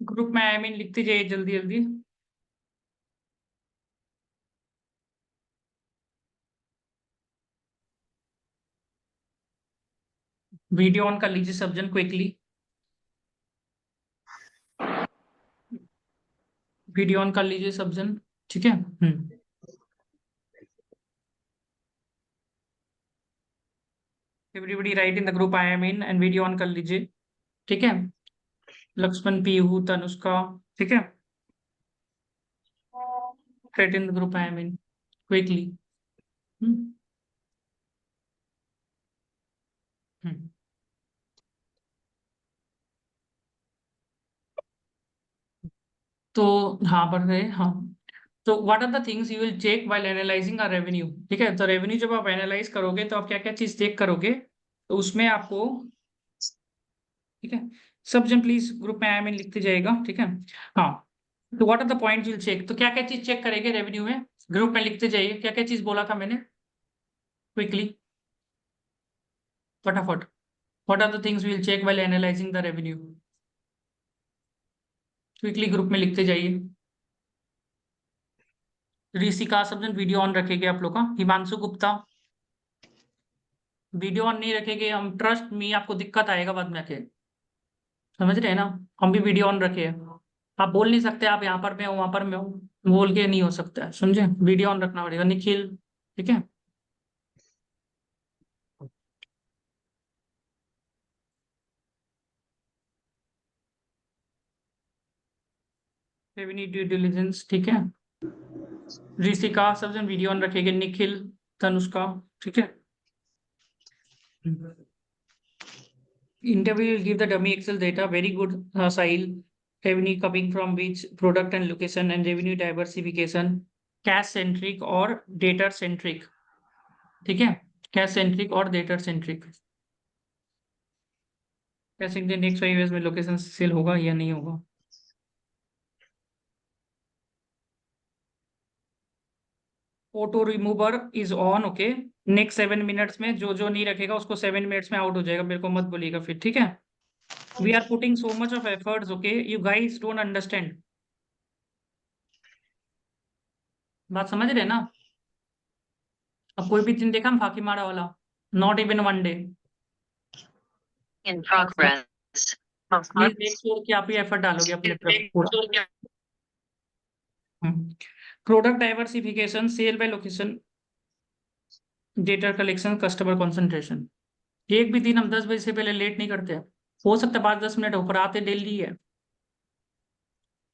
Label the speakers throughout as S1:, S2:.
S1: Group में I mean लिखते जाइए जल्दी जल्दी। वीडियो ऑन कर लीजिए सब जन क्विकली। वीडियो ऑन कर लीजिए सब जन। ठीक है। Everybody write in the group I am in and video on कर लीजिए। ठीक है। लक्ष्मण, पीहू, तनुष्का। ठीक है। Write in the group I am in quickly. तो हाँ बढ़ रहे हाँ। तो what are the things you will check while analysing a revenue. ठीक है, तो रेवेन्यू जब आप एनालाइज करोगे तो आप क्या क्या चीज चेक करोगे, तो उसमें आपको। ठीक है। सब जन प्लीज ग्रुप में आई मीन लिखते जाएगा। ठीक है। हाँ। तो what are the point will check, तो क्या क्या चीज चेक करेंगे रेवेन्यू में, ग्रुप में लिखते जाइए क्या क्या चीज बोला था मैंने क्विकली फटाफट। What are the things will check while analysing the revenue, quickly group में लिखते जाइए। ऋषिका, सब जन वीडियो ऑन रखेंगे आप लोग का। हिमांशु गुप्ता, वीडियो ऑन नहीं रखेंगे हम, ट्रस्ट मी आपको दिक्कत आएगा बाद में आके। समझ रहे हैं ना। हम भी वीडियो ऑन रखे हैं। आप बोल नहीं सकते आप यहाँ पर मैं हूँ वहां पर मैं हूँ, बोल के नहीं हो सकता है, समझे। वीडियो ऑन रखना पड़ेगा। निखिल। ठीक है। Revenue due diligence. ठीक है। ऋषिका, सब जन वीडियो ऑन रखेंगे। निखिल, तनुष्का। ठीक है। Interview will give the dummy Excel data. Very good, Sahil. Revenue coming from which product and location, and revenue diversification. Cash centric or data centric. ठीक है। कैश सेंट्रिक और data centric. Cash India next 5 years में location cell होगा या नहीं होगा। Auto remover is on. Okay. Next 7 minutes में जो जो नहीं रखेगा उसको 7 minutes में आउट हो जाएगा, मेरे को मत बोलिएगा फिर। ठीक है। We are putting so much of efforts. Okay, you guys don't understand. बात समझ रहे हैं ना। अब कोई भी दिन देखा हम फाकी मारा वाला, not even one day.
S2: In progress.
S1: Please make sure कि आप ही एफर्ट डालोगे अपने तरफ पूरा। Product diversification, sale by location, data collection, customer concentration. एक भी दिन हम 10 बजे से पहले लेट नहीं करते। हो सकता है 5-10 मिनट ऊपर आते डेली है।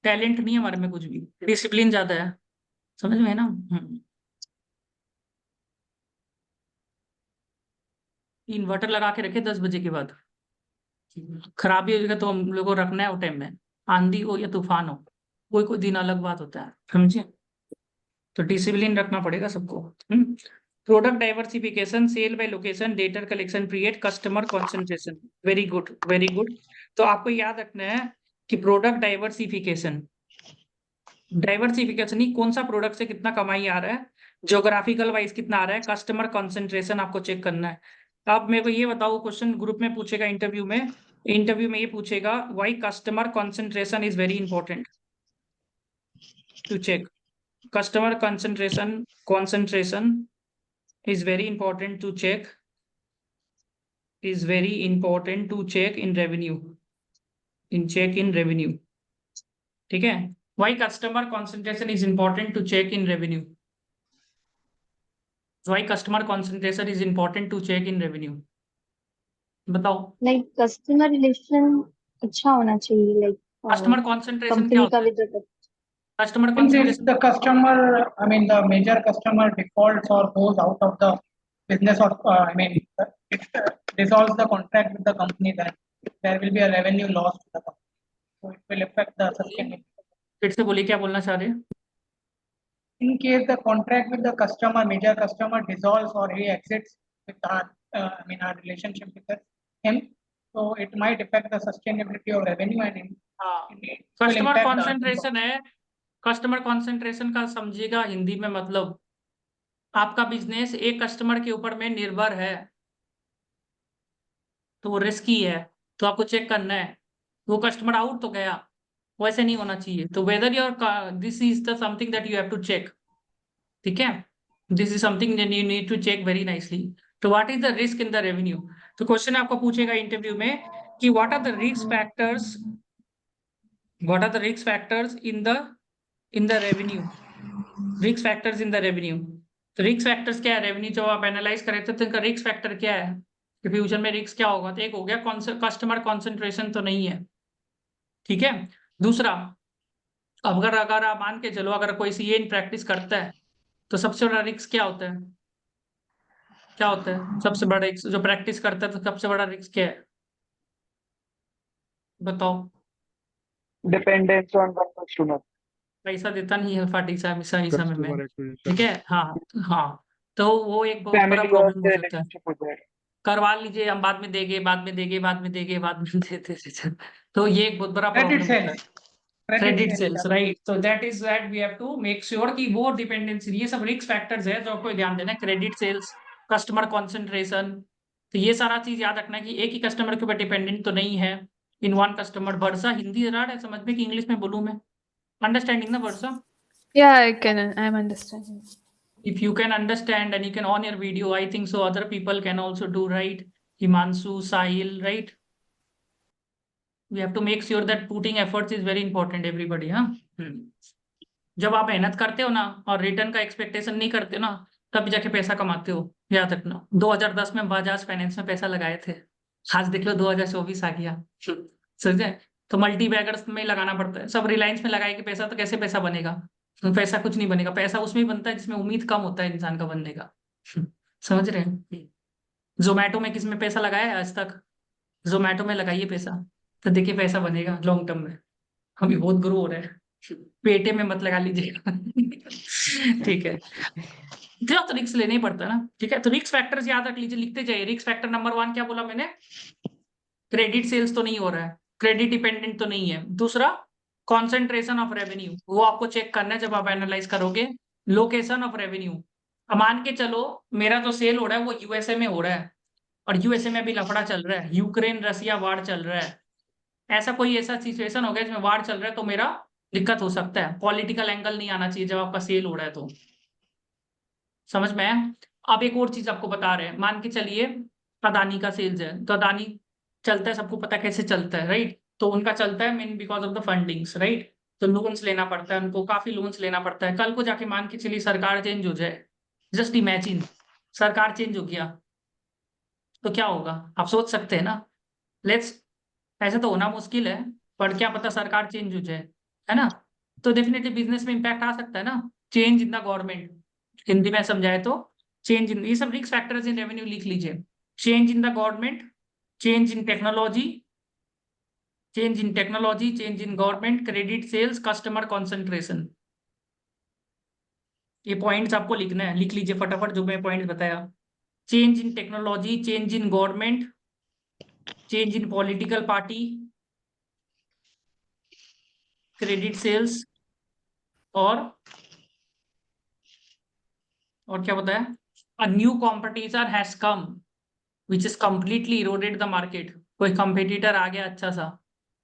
S1: टैलेंट नहीं है हमारे में कुछ भी, डिसिप्लिन ज्यादा है। समझ में है ना। इन्वर्टर लगा के रखे 10 बजे के बाद। खराबी हो जाएगा तो हम लोग को रखना है वो टाइम में, आंधी हो या तूफान हो, कोई कोई दिन अलग बात होता है, समझे। तो डिसिप्लिन रखना पड़ेगा सबको। Product diversification, sale by location, data collection, create customer concentration. Very good, very good. तो आपको याद रखना है कि प्रोडक्ट डाइवर्सिफिकेशन, डाइवर्सिफिकेशन ही कौन सा प्रोडक्ट से कितना कमाई आ रहा है, ज्योग्राफिकल वाइज कितना आ रहा है, कस्टमर कंसंट्रेशन आपको चेक करना है। अब मेरे को ये बताओ, क्वेश्चन ग्रुप में पूछेगा इंटरव्यू में ये पूछेगा, why customer concentration is very important to check. customer concentration is very important to check, is very important to check in revenue, in revenue। ठीक है। why customer concentration is important to check in revenue, why customer concentration is important to check in revenue, बताओ।
S3: Like customer relation अच्छा होना चाहिए, like
S1: customer concentration क्या
S3: company का
S1: होता है,
S3: with
S1: customer
S4: Since if
S1: concentration.
S4: the customer, I mean, the major customer defaults or goes out of the business or, it dissolves the contract with the company, then there will be a revenue loss to the company. So it will affect the sustainability.
S1: फिर से बोलिए क्या बोलना चाह रहे हैं।
S4: In case the contract with the customer, major customer dissolves or he exits with our, our relationship with him, so it might affect the sustainability of revenue and
S1: हाँ,
S4: it will
S1: customer
S4: impact the
S1: concentration है। Customer concentration का समझिएगा हिंदी में मतलब, आपका business एक customer के ऊपर में निर्भर है तो वो रिस्की है, तो आपको चेक करना है। वो कस्टमर आउट तो गया, वैसे नहीं होना चाहिए। तो whether your this is the something that you have to check, ठीक है, this is something that you need to check very nicely. तो what is the risk in the revenue? तो क्वेश्चन आपको पूछेगा इंटरव्यू में कि what are the risk factors, what are the risk factors in the revenue, risk factors in the revenue. तो risk factors क्या है? Revenue जब आप एनालाइज करे थे तो इनका रिस्क फैक्टर क्या है कि फ्यूचर में रिस्क क्या होगा? तो एक हो गया कस्टमर कॉन्सेंट्रेशन तो नहीं है, ठीक है। दूसरा, अगर अगर आप मान के चलो अगर कोई सीए इन प्रैक्टिस करता है तो सबसे बड़ा रिस्क क्या होता है? क्या होता है सबसे बड़ा रिस्क जो प्रैक्टिस करता है? तो सबसे बड़ा रिस्क क्या है बताओ?
S5: डिपेंडेंस ऑन द कस्टमर,
S1: पैसा देता नहीं है पार्टी समय समय में,
S6: कस्टमर एक्विजिशन।
S1: ठीक है। हाँ हाँ, तो वो एक बहुत बड़ा
S5: फैमिली और
S1: प्रॉब्लम हो सकता है।
S5: रिलेशनशिप हो जाएगा।
S1: करवा लीजिए, हम बाद में देंगे, बाद में देंगे, बाद में देंगे, बाद में देते। तो ये एक बहुत बड़ा
S4: Credit
S1: प्रॉब्लम होता है।
S4: sales, credit
S1: credit
S4: sales,
S1: sales, right. तो that is that we have to make sure कि वो डिपेंडेंसी, ये सब रिस्क फैक्टर्स है जो आपको ध्यान देना है। क्रेडिट सेल्स, कस्टमर कॉन्सेंट्रेशन, तो ये सारा चीज याद रखना है कि एक ही कस्टमर के ऊपर डिपेंडेंट तो नहीं है। In one customer. Varsha Hindi जरा है समझ में कि इंग्लिश में बोलूं मैं? अंडरस्टैंडिंग ना वर्षा?
S7: Yeah, I'm understanding.
S1: If you can understand and you can on your video, I think so other people can also do, right? Himanshu, Sahil, right? We have to make sure that putting efforts is very important, everybody, हाँ? जब आप मेहनत करते हो ना और return का expectation नहीं करते ना, तब जाके पैसा कमाते हो, याद रखना। 2010 में बजाज फाइनेंस में पैसा लगाए थे, आज देख लो 2024 आ गया, समझे? तो मल्टी बैगर्स में लगाना पड़ता है। सब रिलायंस में लगाएंगे पैसा तो कैसे पैसा बनेगा? तो पैसा कुछ नहीं बनेगा। पैसा उसमें ही बनता है जिसमें उम्मीद कम होता है इंसान का बनने का, समझ रहे हैं? जोमेटो में किसमें पैसा लगाया है आज तक? जोमेटो में लगाइए पैसा, तो देखिए पैसा बनेगा लॉन्ग टर्म में। अभी बहुत ग्रो हो रहा है, पेटे में मत लगा लीजिएगा। ठीक है, तो रिक्स लेना ही पड़ता है ना, ठीक है। तो रिक्स फैक्टर्स याद रख लीजिए, लिखते जाइए। रिक्स फैक्टर नंबर 1 क्या बोला मैंने? क्रेडिट सेल्स तो नहीं हो रहा है, क्रेडिट डिपेंडेंट तो नहीं है। दूसरा, कॉन्सेंट्रेशन ऑफ रेवेन्यू, वो आपको चेक करना है जब आप एनालाइज करोगे। लोकेशन ऑफ रेवेन्यू, मान के चलो मेरा जो सेल हो रहा है वो यूएसए में हो रहा है और यूएसए में अभी लफड़ा चल रहा है, यूक्रेन रसिया वार चल रहा है। ऐसा सिचुएशन हो गया जिसमें वार चल रहा है तो मेरा दिक्कत हो सकता है। पॉलिटिकल एंगल नहीं आना चाहिए जब आपका सेल हो रहा है, तो समझ में आया? अब एक और चीज आपको बता रहे हैं, मान के चलिए अदानी का सेल्स है, तो अदानी चलता है, सबको पता कैसे चलता है, राइट? तो उनका चलता है main because of the fundings, right? तो लोन्स लेना पड़ता है उनको, काफी लोन्स लेना पड़ता है। कल को जाके मान के चलिए सरकार चेंज हो जाए, जस्ट इमेजिन सरकार चेंज हो गया तो क्या होगा? आप सोच सकते हैं ना। लेट्स, ऐसे तो होना मुश्किल है, पर क्या पता सरकार चेंज हो जाए, है ना? तो डेफिनेटली बिजनेस में इम्पैक्ट आ सकता है ना। Change in the government, Hindi में समझाए तो चेंज इन, ये सब रिस्क फैक्टर्स इन रेवेन्यू लिख लीजिए। Change in the government, change in technology, change in technology, change in government, credit sales, customer concentration. ये पॉइंट्स आपको लिखना है, लिख लीजिए फटाफट जो मैं पॉइंट्स बताया। Change in technology, change in government, change in political party, credit sales, और क्या बताया? A new competitor has come which is completely eroded the market. कोई कंपेटिटर आ गया अच्छा सा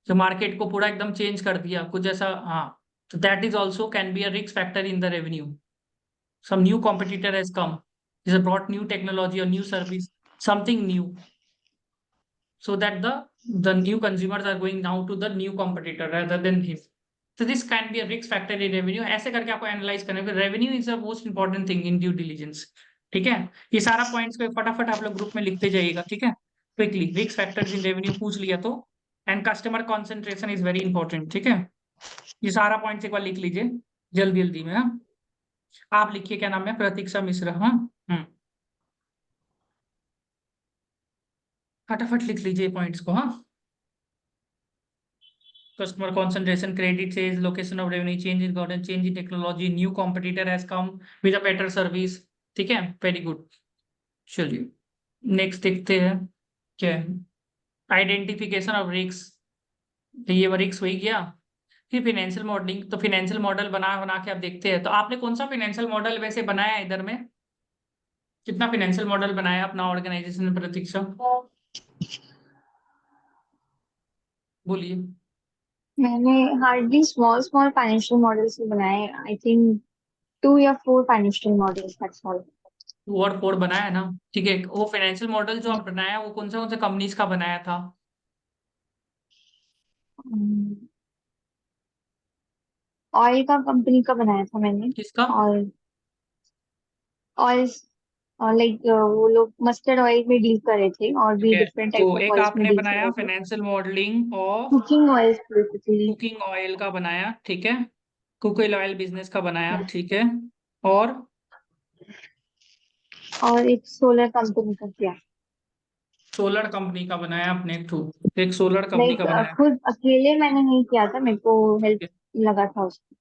S1: जो मार्केट को पूरा एकदम चेंज कर दिया कुछ ऐसा, हाँ। तो that is also can be a risk factor in the revenue. Some new competitor has come, is brought new technology और new service, something new, so that the new consumers are going now to the new competitor rather than him. So this can be a risk factor in revenue. ऐसे करके आपको analyse करना है। Revenue is the most important thing in due diligence, ठीक है। ये सारा points को फटाफट आप लोग ग्रुप में लिखते जाइएगा, ठीक है, quickly. Risk factors in revenue पूछ लिया तो, and customer concentration is very important, ठीक है। ये सारा पॉइंट्स एक बार लिख लीजिए जल्दी जल्दी में, हाँ। आप लिखिए, क्या नाम है? प्रतीक्षा मिश्रा, हाँ। फटाफट लिख लीजिए पॉइंट्स को, हाँ। Customer concentration, credit sales, location of revenue, change in governance, change in technology, new competitor has come with a better service, ठीक है, वेरी गुड। चलिए नेक्स्ट देखते हैं क्या है। आइडेंटिफिकेशन ऑफ रिस्क, ये रिस्क हो ही गया। फिर फाइनेंशियल मॉडलिंग, तो फाइनेंशियल मॉडल बना के आप देखते हैं। तो आपने कौन सा फाइनेंशियल मॉडल वैसे बनाया है इधर में? कितना फाइनेंशियल मॉडल बनाया अपना ऑर्गेनाइजेशन में? प्रतीक्षा बोलिए।
S3: मैंने hardly small small financial models ही बनाए, आई थिंक 2 या 4 फाइनेंशियल मॉडल्स, दैट्स ऑल।
S1: 2 और 4 बनाया है ना, ठीक है। वो फाइनेंशियल मॉडल जो आप बनाया वो कौन सा कंपनीज का बनाया था?
S3: ऑयल का कंपनी का बनाया था मैंने।
S1: किसका?
S3: और ऑयल, लाइक वो लोग मस्टर्ड ऑयल में डील कर रहे थे, और
S1: ठीक
S3: भी
S1: है,
S3: डिफरेंट
S1: तो
S3: टाइप ऑफ
S1: एक
S3: ऑयल्स में
S1: आपने
S3: डील कर
S1: बनाया
S3: रहे थे।
S1: फाइनेंशियल मॉडलिंग और
S3: cooking oils basically.
S1: Cooking oil का बनाया, ठीक है। कुकिंग ऑयल बिजनेस का बनाया, ठीक है। और
S3: और एक सोलर कंपनी का किया।
S1: सोलर कंपनी का बनाया आपने एक सोलर कंपनी
S3: लाइक
S1: का बनाया।
S3: खुद अकेले मैंने नहीं किया था, मेरे को हेल्प लगा था उसको।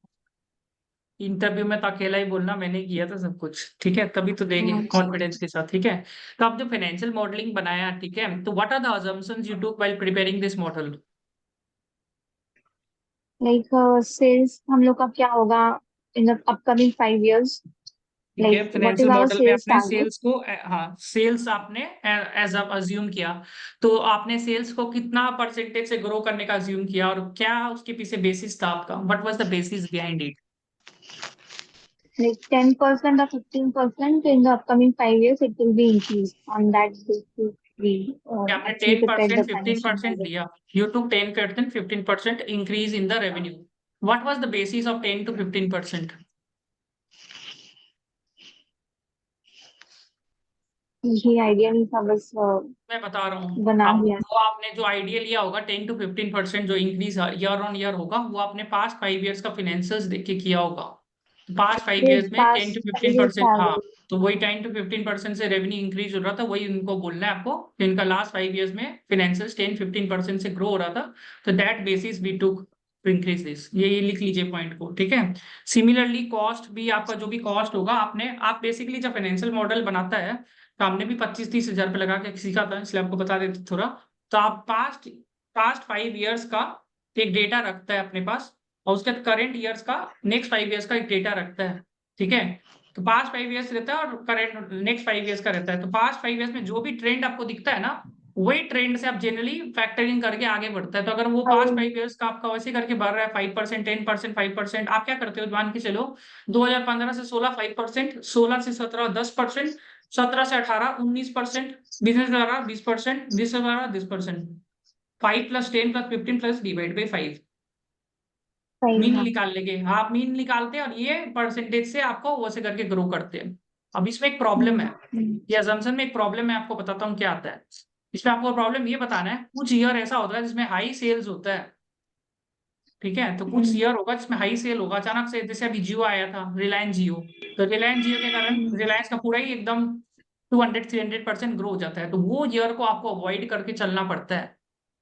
S1: इंटरव्यू में तो अकेला ही बोलना मैंने किया था सब कुछ, ठीक है, तभी तो देंगे कॉन्फिडेंस के साथ, ठीक है। तो आप जो फाइनेंशियल मॉडलिंग बनाया, ठीक है, तो what are the assumptions you took while preparing this model?
S3: Like sales हम लोग का क्या होगा इन द अपकमिंग 5 years,
S1: ठीक है,
S3: like what is
S1: financial
S3: our
S1: model में
S3: सेल्स
S1: आपने
S3: टारगेट।
S1: सेल्स को हाँ, सेल्स आपने एज अज्यूम किया। तो आपने सेल्स को कितना परसेंटेज से ग्रो करने का अज्यूम किया, और क्या उसके पीछे बेसिस था आपका? What was the basis behind it?
S3: Like 10% or 15% in the upcoming 5 years, it will be increased. On that basis, we
S1: आपने
S3: actually prepared
S1: 10%,
S3: the financial
S1: 15%
S3: model.
S1: लिया। You took 10%, 15% increase in the revenue. What was the basis of 10 to 15%?
S3: ये idea नहीं था, बस
S1: मैं बता रहा हूँ,
S3: बना
S1: अब
S3: दिया।
S1: वो आपने जो आइडिया लिया होगा 10 to 15% जो इंक्रीज ईयर ऑन ईयर होगा, वो आपने पास्ट 5 years का फाइनेंशियल्स देख के किया होगा। तो पास्ट 5 years में ten to
S3: past
S1: fifteen
S3: 5 years
S1: percent
S3: का
S1: हाँ,
S3: average।
S1: तो वही 10 to 15% से रेवेन्यू इंक्रीज हो रहा था, वही उनको बोलना है आपको कि इनका लास्ट 5 years में फाइनेंशियल्स 10-15% से ग्रो हो रहा था। तो that basis we took to increase this, ये लिख लीजिए पॉइंट को, ठीक है। सिमिलरली कॉस्ट भी, आपका जो भी कॉस्ट होगा, आप बेसिकली जब फाइनेंशियल मॉडल बनाता है, तो हमने भी 25-30 हजार रुपये लगा के सीखा था, इसलिए आपको बता देते थोड़ा। तो आप पास्ट पास्ट 5 years का एक डेटा रखता है अपने पास, और उसके करंट ईयर्स का नेक्स्ट 5 years का एक डेटा रखता है, ठीक है। तो पास्ट 5 years रहता है और करंट नेक्स्ट 5 years का रहता है। तो पास्ट 5 years में जो भी ट्रेंड आपको दिखता है ना, वही ट्रेंड से आप जनरली फैक्टरिंग करके आगे बढ़ता है। तो अगर वो पास्ट
S3: और
S1: 5 years का आपका वैसे करके बढ़ रहा है 5%, 10%, 5%, आप क्या करते हो मान के चलो, 2015 से 16 5%, 16 से 17 10%, 17 से 18 19%, बिजनेस द्वारा 20%, 20 से 12 10%, 5 + 10 + 15 + डिवाइड बाई 5,
S3: सही।
S1: मीन
S3: हाँ।
S1: निकाल लेंगे। हाँ, आप मीन निकालते हैं और ये परसेंटेज से आपको वैसे करके ग्रो करते हैं। अब इसमें एक प्रॉब्लम है,
S3: हम्म।
S1: ये असम्पशन में एक प्रॉब्लम है, आपको बताता हूँ क्या आता है। इसमें आपको प्रॉब्लम ये बताना है, कुछ ईयर ऐसा होता है जिसमें हाई सेल्स होता है, ठीक है। तो कुछ
S3: हम्म।
S1: ईयर होगा जिसमें हाई सेल होगा अचानक से, जैसे अभी जियो आया था, रिलायंस जियो। तो रिलायंस जियो के कारण रिलायंस का पूरा ही एकदम 200-300% ग्रो हो जाता है। तो वो ईयर को आपको अवॉइड करके चलना पड़ता है,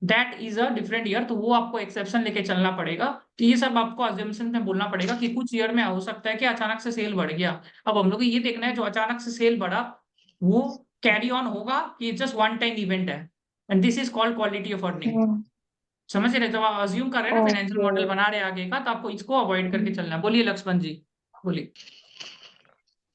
S1: that is a different year. तो वो आपको एक्सेप्शन लेके चलना पड़ेगा। तो ये सब आपको अजम्पशन में बोलना पड़ेगा कि कुछ ईयर में हो सकता है कि अचानक से सेल बढ़ गया। अब हम लोग को ये देखना है जो अचानक से सेल बढ़ा, वो कैरी ऑन होगा कि जस्ट वन टाइम इवेंट है, and this is called quality of earning. समझ रहे? जब आप अज्यूम कर रहे हैं ना, फाइनेंशियल
S3: ओके।
S1: मॉडल बना रहे हैं आगे का, तो आपको इसको अवॉइड करके चलना है। बोलिए लक्ष्मण जी, बोलिए।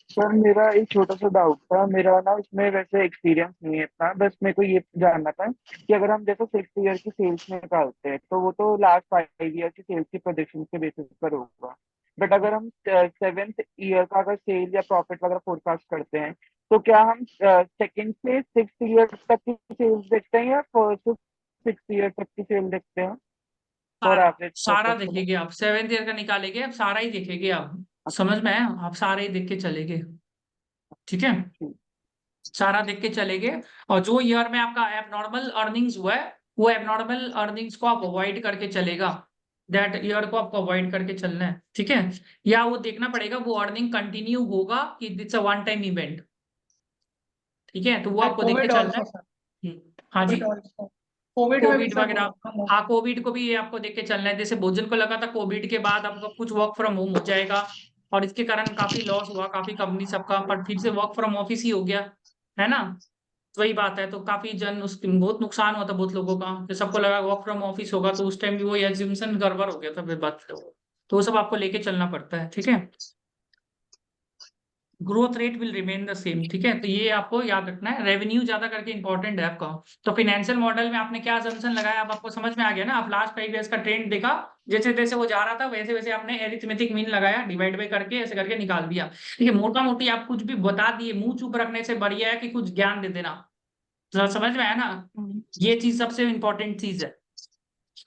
S5: सर मेरा एक छोटा सा डाउट था, मेरा ना इसमें वैसे एक्सपीरियंस नहीं है इतना, बस मेरे को ये जानना था कि अगर हम जैसे 6 ईयर की सेल्स निकालते हैं तो वो तो लास्ट 5 ईयर की सेल्स की प्रोजेक्शन के बेसिस पर होगा। बट अगर हम 7th ईयर का अगर सेल या प्रॉफिट वगैरह फोरकास्ट करते हैं, तो क्या हम 2nd से 6th ईयर तक की सेल्स देखते हैं या 1st से 6th ईयर तक की सेल देखते हैं फॉर
S1: सारा
S5: एवरेज
S1: सारा
S5: पर्पस के लिए?
S1: देखेंगे आप, 7th ईयर का निकालेंगे, आप सारा ही देखेंगे आप। समझ में आया? आप सारे ही देख के चलेंगे, ठीक है, सारा देख के चलेंगे। और जो ईयर में आपका एबनॉर्मल अर्निंग्स हुआ है, वो एबनॉर्मल अर्निंग्स को आप अवॉइड करके चलेगा, दैट ईयर को आपको अवॉइड करके चलना है, ठीक है। या वो देखना पड़ेगा वो अर्निंग कंटिन्यू होगा कि it's a one time event, ठीक है, तो वो
S4: Like
S1: आपको देख के
S4: COVID
S1: चलना
S4: also, sir.
S1: है। हाँ जी,
S4: COVID also. COVID में भी
S1: कोविड
S4: सर
S1: वगैरह,
S4: कम हो
S1: हाँ कोविड को भी ये आपको देख के चलना है। जैसे भोजन को लगा था कोविड के बाद आपका कुछ वर्क फ्रॉम होम हो जाएगा, और इसके कारण काफी लॉस हुआ काफी कंपनी सबका, पर फिर से वर्क फ्रॉम ऑफिस ही हो गया, है ना। तो वही बात है, तो काफी जन उस बहुत नुकसान हुआ था बहुत लोगों का, कि सबको लगा वर्क फ्रॉम ऑफिस होगा, तो उस टाइम भी वो एज्यूम्शन गड़बड़ हो गया था फिर बात। तो वो सब आपको लेके चलना पड़ता है, ठीक है। Growth rate will remain the same, ठीक है। तो ये आपको याद रखना है, रेवेन्यू ज्यादा करके इंपॉर्टेंट है आपका। तो फाइनेंशियल मॉडल में आपने क्या असम्पशन लगाया, अब आपको समझ में आ गया ना। आप लास्ट 5 ईयर्स का ट्रेंड देखा, जैसे जैसे वो जा रहा था वैसे वैसे आपने एरिथमेटिक मीन लगाया, डिवाइड बाई करके ऐसे करके निकाल दिया। देखिए मोटा मोटी आप कुछ भी बता दिए, मुंह चुप रखने से बढ़िया है कि कुछ ज्ञान दे देना। तो समझ में आया ना, ये चीज सबसे इंपॉर्टेंट चीज है,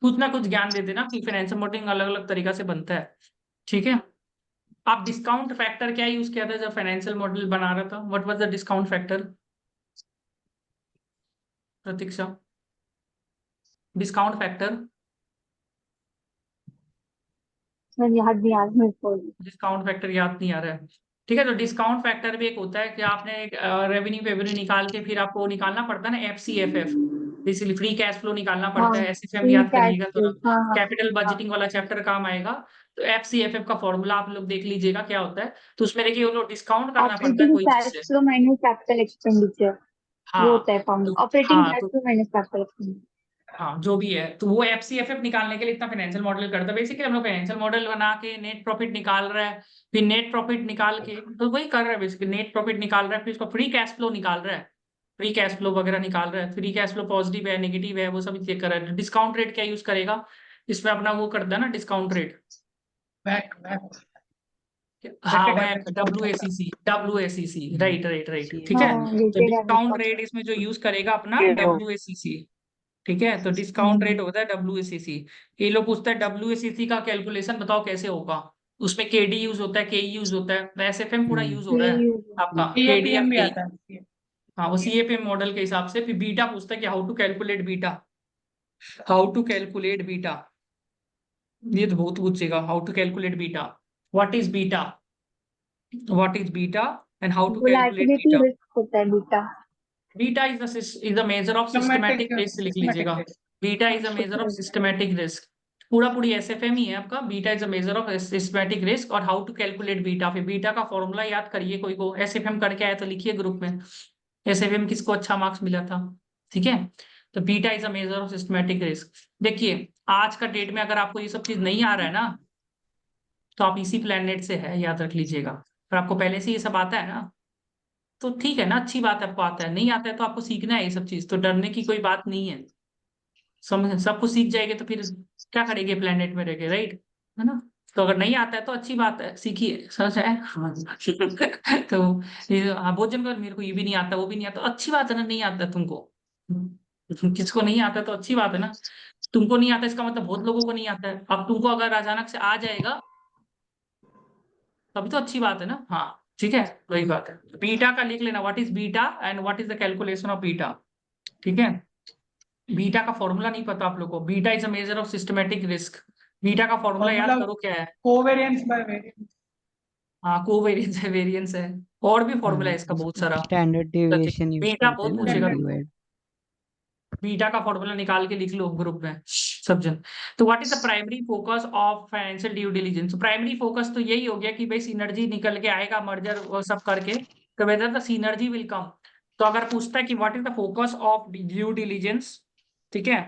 S1: कुछ ना कुछ ज्ञान दे देना कि फाइनेंशियल मॉडलिंग अलग अलग तरीका से बनता है, ठीक है। आप डिस्काउंट फैक्टर क्या यूज किया था जब फाइनेंशियल मॉडल बना रहा था, what was the discount factor Pratiksha, discount factor?
S3: Sir याद नहीं आ रहा मेरे को।
S1: डिस्काउंट फैक्टर याद नहीं आ रहा है, ठीक है। तो डिस्काउंट फैक्टर भी एक होता है कि आपने रेवेन्यू फेवेन्यू निकाल के फिर आपको निकालना पड़ता है ना, FCFF, basically free cash flow निकालना पड़ता है।
S3: हाँ,
S1: SFM
S3: फ्री
S1: याद
S3: कैश
S1: करिएगा
S3: फ्लो,
S1: थोड़ा,
S3: हाँ हाँ
S1: कैपिटल
S3: हाँ।
S1: बजटिंग वाला चैप्टर काम आएगा। तो FCFF का फॉर्मूला आप लोग देख लीजिएगा क्या होता है। तो उसमें देखिए वो लोग डिस्काउंट करना पड़ता है
S3: ऑपरेटिंग
S1: कोई चीज
S3: कैश
S1: से।
S3: फ्लो माइनस कैपिटल एक्सपेंडिचर, वो
S1: हाँ
S3: होता है
S1: तो
S3: फॉर्मूला, ऑपरेटिंग
S1: हाँ
S3: कैश
S1: तो
S3: फ्लो माइनस कैपिटल एक्सपेंडिचर।
S1: हाँ जो भी है, तो वो FCFF निकालने के लिए इतना फाइनेंशियल मॉडल करता है। बेसिकली हम लोग फाइनेंशियल मॉडल बना के नेट प्रॉफिट निकाल रहा है, फिर नेट प्रॉफिट निकाल के, तो वही कर रहा है बेसिकली, नेट प्रॉफिट निकाल रहा है, फिर उसका फ्री कैश फ्लो निकाल रहा है, फ्री कैश फ्लो वगैरह निकाल रहा है, फ्री कैश फ्लो पॉजिटिव है नेगेटिव है वो सब चेक कर रहा है। डिस्काउंट रेट क्या यूज करेगा इसमें, अपना वो करता है ना डिस्काउंट रेट।
S4: वैक वैक
S1: हाँ
S4: वेटेड
S1: वह
S4: average cost of
S1: WACC, right right right, ठीक है।
S3: हाँ,
S1: तो
S3: weighted average
S1: discount
S3: cost.
S1: Rate इसमें जो यूज करेगा अपना
S5: ये
S1: WACC, ठीक है। तो डिस्काउंट रेट होता है WACC। ये लोग पूछता है WACC का कैलकुलेशन बताओ कैसे होगा, उसमें KD यूज होता है, KE यूज होता है, SFM पूरा यूज हो रहा है आपका, KD या
S4: CAPM भी
S1: KE।
S4: आता है।
S1: हाँ वो CAPM मॉडल के हिसाब से। फिर बीटा पूछता है कि how to calculate beta, how to calculate beta, ये तो बहुत पूछेगा, how to calculate beta, what is beta, what is beta and how to calculate
S3: volatility
S1: beta.
S3: Risk होता है beta.
S1: Beta is the measure of
S4: systematic
S1: systematic risk, लिख
S4: systematic
S1: लीजिएगा।
S4: Risk.
S1: Beta is the measure of systematic risk, पूरा पूरी SFM ही है आपका। Beta is the measure of systematic risk. और हाउ टू कैलकुलेट बीटा, फिर बीटा का फॉर्मूला याद करिए, कोई को SFM करके आया तो लिखिए ग्रुप में, SFM किसको अच्छा मार्क्स मिला था, ठीक है। तो beta is the measure of systematic risk. देखिए आज का डेट में अगर आपको ये सब चीज नहीं आ रहा है ना, तो आप इसी प्लेनेट से है, याद रख लीजिएगा। और आपको पहले से ये सब आता है ना, तो ठीक है ना, अच्छी बात है, आपको आता है। नहीं आता है तो आपको सीखना है ये सब चीज, तो डरने की कोई बात नहीं है। समझ, सब कुछ सीख जाएंगे तो फिर क्या करेंगे प्लेनेट में रह के, राइट, है ना। तो अगर नहीं आता है तो अच्छी बात है, सीखिए, समझ है। हाँ। तो ये हाँ भोजन कर, मेरे को ये भी नहीं आता वो भी नहीं आता, अच्छी बात है ना, नहीं आता है तुमको, किसको नहीं आता तो अच्छी बात है ना। तुमको नहीं आता इसका मतलब बहुत लोगों को नहीं आता है। अब तुमको अगर अचानक से आ जाएगा तभी तो अच्छी बात है ना, हाँ ठीक है, वही बात है। बीटा का लिख लेना, what is beta and what is the calculation of beta, ठीक है। बीटा का फॉर्मूला नहीं पता आप लोगों को, beta is a measure of systematic risk. Beta का फॉर्मूला याद
S4: फॉर्मूला
S1: करो क्या है।
S4: Covariance by variance.
S1: हाँ कोवेरिएंस है, वेरिएंस है, और भी फॉर्मूला है इसका बहुत सारा।
S6: स्टैंडर्ड डेविएशन यूज
S1: बीटा
S6: करते हैं
S1: बहुत
S6: ना
S1: पूछेगा
S6: डब्ल्यू
S1: तुमको,
S6: डिवाइड।
S1: बीटा का फॉर्मूला निकाल के लिख लो ग्रुप में सब जन। तो what is the primary focus of financial due diligence. Primary focus तो यही हो गया कि भाई सिनर्जी निकल के आएगा, मर्जर वो सब करके, तो whether the synergy will come. तो अगर पूछता है कि what is the focus of due diligence, ठीक है,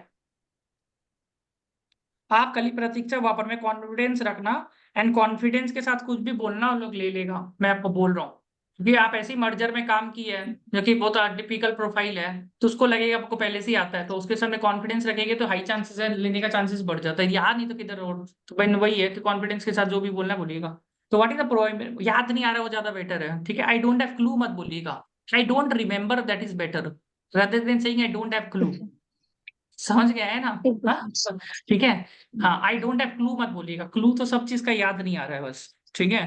S1: आप कल ही प्रतीक्षा वापर में कॉन्फिडेंस रखना, एंड कॉन्फिडेंस के साथ कुछ भी बोलना उन लोग ले लेगा, मैं आपको बोल रहा हूँ। क्योंकि आप ऐसे ही मर्जर में काम किए हैं जो कि बहुत टिपिकल प्रोफाइल है, तो उसको लगेगा आपको पहले से ही आता है, तो उसके सामने कॉन्फिडेंस रखेंगे तो हाई चांसेस है लेने का चांसेस बढ़ जाता है, याद नहीं तो किधर और। तो भाई वही है कि कॉन्फिडेंस के साथ जो भी बोलना है बोलिएगा। तो व्हाट इज द प्रो, याद नहीं आ रहा वो ज्यादा बेटर है, ठीक है। आई डोंट हैव क्लू मत बोलिएगा, I don't remember that is better rather than saying I don't have clue. समझ गया है ना,
S3: ठीक है
S1: हाँ ठीक है। हाँ आई डोंट हैव क्लू मत बोलिएगा, क्लू तो सब चीज का याद नहीं आ रहा है बस, ठीक है।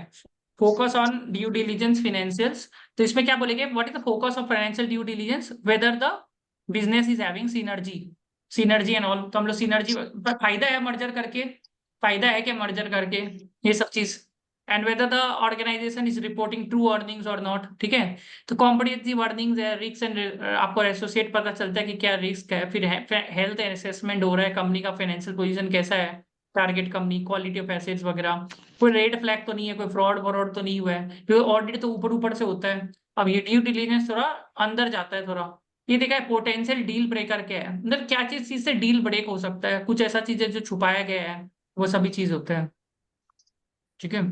S1: Focus on due diligence financials, तो इसमें क्या बोलेंगे, what is the focus of financial due diligence, whether the business is having synergy, synergy and all. तो हम लोग सिनर्जी, फायदा है मर्जर करके, फायदा है क्या मर्जर करके, ये सब चीज। And whether the organisation is reporting true earnings और नॉट, ठीक है। तो कॉम्पिटिटिव अर्निंग्स है, रिस्क एंड आपको एसोसिएट पता चलता है कि क्या रिस्क है, फिर हेल्थ असेसमेंट हो रहा है, कंपनी का फाइनेंशियल पोजीशन कैसा है, target company, quality of assets वगैरह, कोई रेड फ्लैग तो नहीं है, कोई फ्रॉड तो नहीं हुआ है, क्योंकि ऑडिट तो ऊपर ऊपर से होता है। अब ये ड्यू डिलिजेंस थोड़ा अंदर जाता है थोड़ा। ये देखा है पोटेंशियल डील ब्रेकर क्या है, मतलब क्या चीज से डील ब्रेक हो सकता है, कुछ ऐसा चीज है जो छुपाया गया है, वो सभी चीज होते हैं, ठीक है।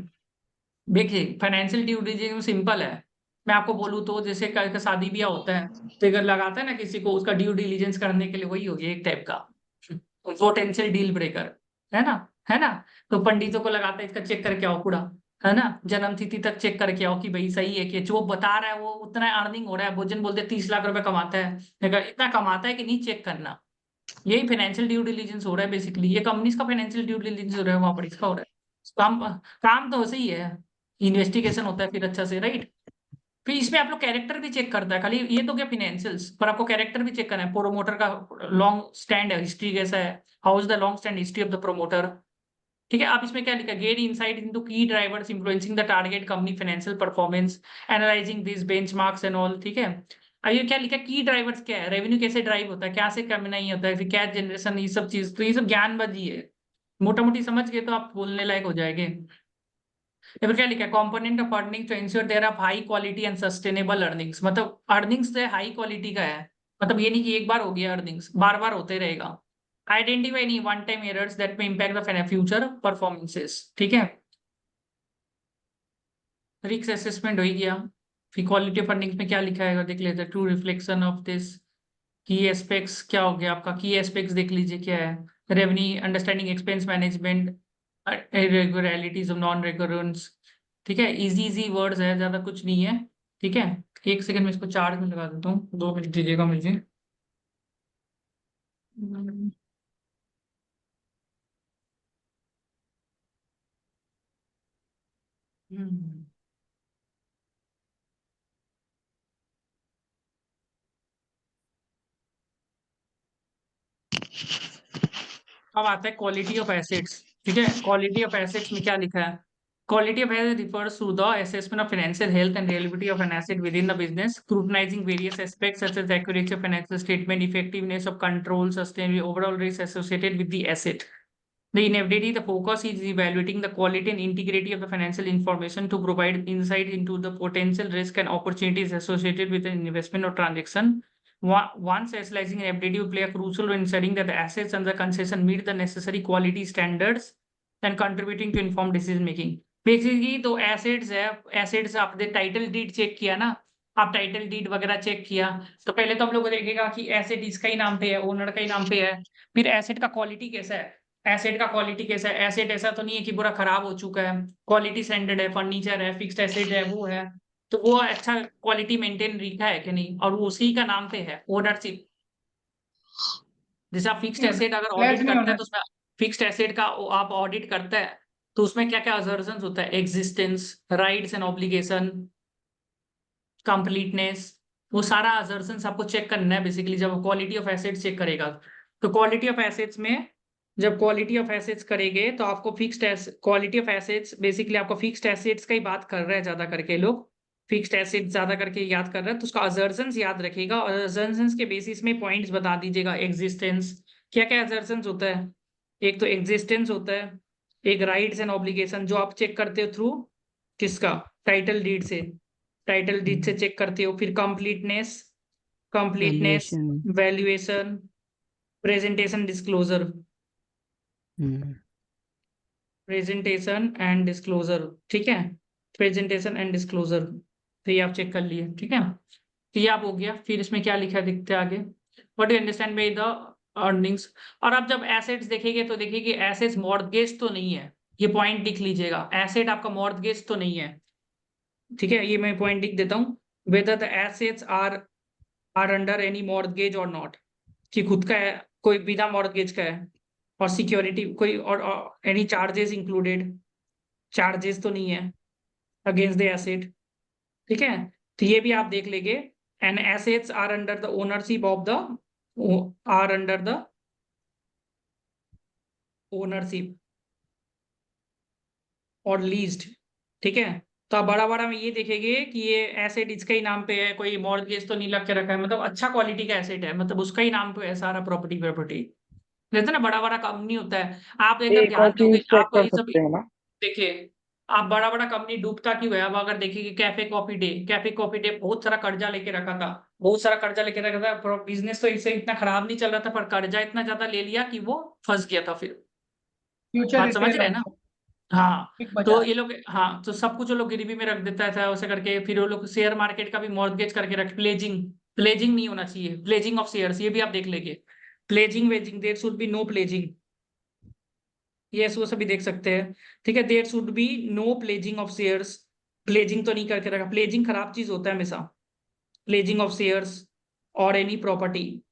S1: देखिए फाइनेंशियल ड्यू डिलिजेंस सिंपल है। मैं आपको बोलूँ तो जैसे कल का शादी ब्याह होता है, फिगर लगाता है ना किसी को, उसका ड्यू डिलिजेंस करने के लिए वही हो गया एक टाइप का पोटेंशियल डील ब्रेकर, है ना? है ना? तो पंडितों को लगाता है, इसका चेक करके आओ पूरा, है ना? जन्म तिथि तक चेक करके आओ कि भाई सही है कि जो बता रहा है वो उतना अर्निंग हो रहा है। भोजन बोलते 30 लाख रुपए कमाता है, लेकिन इतना कमाता है कि नहीं चेक करना। यही फाइनेंशियल ड्यू डिलिजेंस हो रहा है बेसिकली। ये कंपनीज का फाइनेंशियल ड्यू डिलिजेंस हो रहा है, वहां पर इसका हो रहा है। काम काम तो वैसे ही है, इन्वेस्टिगेशन होता है फिर अच्छा से, राइट? फिर इसमें आप लोग कैरेक्टर भी चेक करता है, खाली ये तो क्या फाइनेंशियल्स, पर आपको कैरेक्टर भी चेक करना है। प्रोमोटर का लॉन्ग स्टैंड है, हिस्ट्री कैसा है, how is the long stand history of the promoter. ठीक है, आप इसमें क्या लिखा, गेन इनसाइट इनटू की drivers influencing the target company financial performance, analysing this benchmarks and all. ठीक है, अब ये क्या लिखा, की ड्राइवर्स क्या है, रेवेन्यू कैसे ड्राइव होता है, क्या से कम नहीं होता है, फिर कैश जनरेशन, ये सब चीज, तो ये सब ज्ञानबाजी है। मोटा मोटी समझ गए तो आप बोलने लायक हो जाएंगे। फिर क्या लिखा है, component of earning to ensure there are high quality and sustainable earnings. मतलब अर्निंग्स जो है हाई क्वालिटी का है, मतलब ये नहीं कि एक बार हो गया अर्निंग्स, बार बार होते रहेगा। Identify any one time errors that may impact the future performances. ठीक है, रिस्क असेसमेंट हो ही गया। फिर क्वालिटी ऑफ अर्निंग्स में क्या लिखा है देख लेते हैं, ट्रू रिफ्लेक्शन ऑफ दिस की एस्पेक्ट्स। क्या हो गया आपका की एस्पेक्ट्स, देख लीजिए क्या है, revenue, understanding expense management, irregularities of non recurrence. ठीक है, इजी इजी वर्ड्स है, ज्यादा कुछ नहीं है। ठीक है, एक सेकंड में इसको चार्ज में लगा देता हूँ, 2 मिनट दीजिएगा मुझे। हम्म, हम्म। अब आता है क्वालिटी ऑफ एसेट्स। ठीक है, क्वालिटी ऑफ एसेट्स में क्या लिखा है, quality of asset refers to the assessment of financial health and reliability of an asset within the business, scrutinizing various aspects such as accuracy of financial statement, effectiveness of control, sustainability, overall risk associated with the asset. The inevitability, the focus is evaluating the quality and integrity of the financial information to provide insight into the potential risk and opportunities associated with an investment or transaction. One specializing in ability to play a crucial role in ensuring that the assets under concession meet the necessary quality standards and contributing to informed decision making. Basically तो assets है, assets आपने title deed check किया ना, आप title deed वगैरह check किया, तो पहले तो हम लोग देखेगा कि एसेट इसका ही नाम पे है, ओनर का ही नाम पे है। फिर एसेट का क्वालिटी कैसा है, एसेट का क्वालिटी कैसा है, एसेट ऐसा तो नहीं है कि पूरा खराब हो चुका है, क्वालिटी स्टैंडर्ड है, फर्नीचर है, फिक्स्ड एसेट है, वो है, तो वो अच्छा क्वालिटी मेंटेन रखा है कि नहीं, और वो उसी का नाम पे है, ओनरशिप। जैसे आप फिक्स्ड एसेट अगर
S4: Let's
S1: ऑडिट
S4: be
S1: करते हैं तो
S4: honest.
S1: उसमें फिक्स्ड एसेट का आप ऑडिट करते हैं तो उसमें क्या क्या असर्शंस होता है, existence, rights and obligation, completeness, वो सारा असर्शंस आपको चेक करना है बेसिकली जब क्वालिटी ऑफ एसेट्स चेक करेगा। तो क्वालिटी ऑफ एसेट्स में जब क्वालिटी ऑफ एसेट्स करेंगे तो आपको fixed quality of assets basically आपको फिक्स्ड एसेट्स का ही बात कर रहे हैं ज्यादा करके लोग, फिक्स्ड एसेट्स ज्यादा करके याद कर रहे हैं, तो उसका असर्शंस याद रखेगा और असर्शंस के बेसिस में पॉइंट्स बता दीजिएगा। एग्जिस्टेंस, क्या क्या असर्शंस होता है, एक तो एग्जिस्टेंस होता है, एक राइट्स एंड ऑब्लिगेशन जो आप चेक करते हो थ्रू किसका, टाइटल डीड से, टाइटल डीड से चेक करते हो। फिर completeness, completeness,
S6: Valuation.
S1: Valuation, presentation, disclosure, presentation and disclosure. ठीक है, प्रेजेंटेशन एंड डिस्क्लोजर, तो ये आप चेक कर लिए। ठीक है, तो ये आप हो गया। फिर इसमें क्या लिखा है दिखते आगे, what you understand by the earnings. और आप जब एसेट्स देखेंगे तो देखिए एसेट्स मॉर्टगेज तो नहीं है, ये पॉइंट लिख लीजिएगा, एसेट आपका मॉर्टगेज तो नहीं है। ठीक है, ये मैं पॉइंट लिख देता हूँ, whether the assets are under any mortgage और नॉट, कि खुद का है कोई बिना मॉर्टगेज का है, और सिक्योरिटी कोई और एनी चार्जेस इंक्लूडेड, चार्जेस तो नहीं है अगेंस्ट द एसेट। ठीक है, तो ये भी आप देख लेंगे, and assets are under the ownership of the, are under the ownership और लीज्ड। ठीक है, तो आप बड़ा बड़ा में ये देखेंगे कि ये एसेट इसका ही नाम पे है, कोई मॉर्टगेज तो नहीं लग के रखा है, मतलब अच्छा क्वालिटी का एसेट है, मतलब उसका ही नाम पे है सारा प्रॉपर्टी। जैसे ना बड़ा बड़ा कंपनी होता है, आप एकदम
S5: एक और
S1: ध्यान दोगे
S5: चीज चेक
S1: आपको
S5: कर
S1: ये सब।
S5: सकते हैं ना।
S1: देखिए, आप बड़ा बड़ा कंपनी डूबता क्यों है, अब अगर देखिए कैफे कॉफी डे बहुत सारा कर्जा लेके रखा था, बहुत सारा कर्जा लेके रखा था, बिजनेस तो इससे इतना खराब नहीं चल रहा था, पर कर्जा इतना ज्यादा ले लिया कि वो फंस गया था। फिर
S4: Future
S1: बात समझ
S4: retail
S1: रहे हैं ना?
S4: also.
S1: हाँ
S4: बिग
S1: तो
S4: बाजार।
S1: ये लोग, हाँ तो सब कुछ वो लोग गिरवी में रख देता था वैसे करके, फिर वो लोग शेयर मार्केट का भी मॉर्गेज करके रख, प्लेजिंग, प्लेजिंग नहीं होना चाहिए, प्लेजिंग ऑफ शेयर्स, ये भी आप देख लेंगे, pledging wedging, there should be no pledging, ये वो सभी देख सकते हैं, ठीक है, there should be no pledging of shares, pledging तो नहीं करके रखा, प्लेजिंग खराब चीज होता है हमेशा, प्लेजिंग ऑफ शेयर्स और एनी प्रॉपर्टी,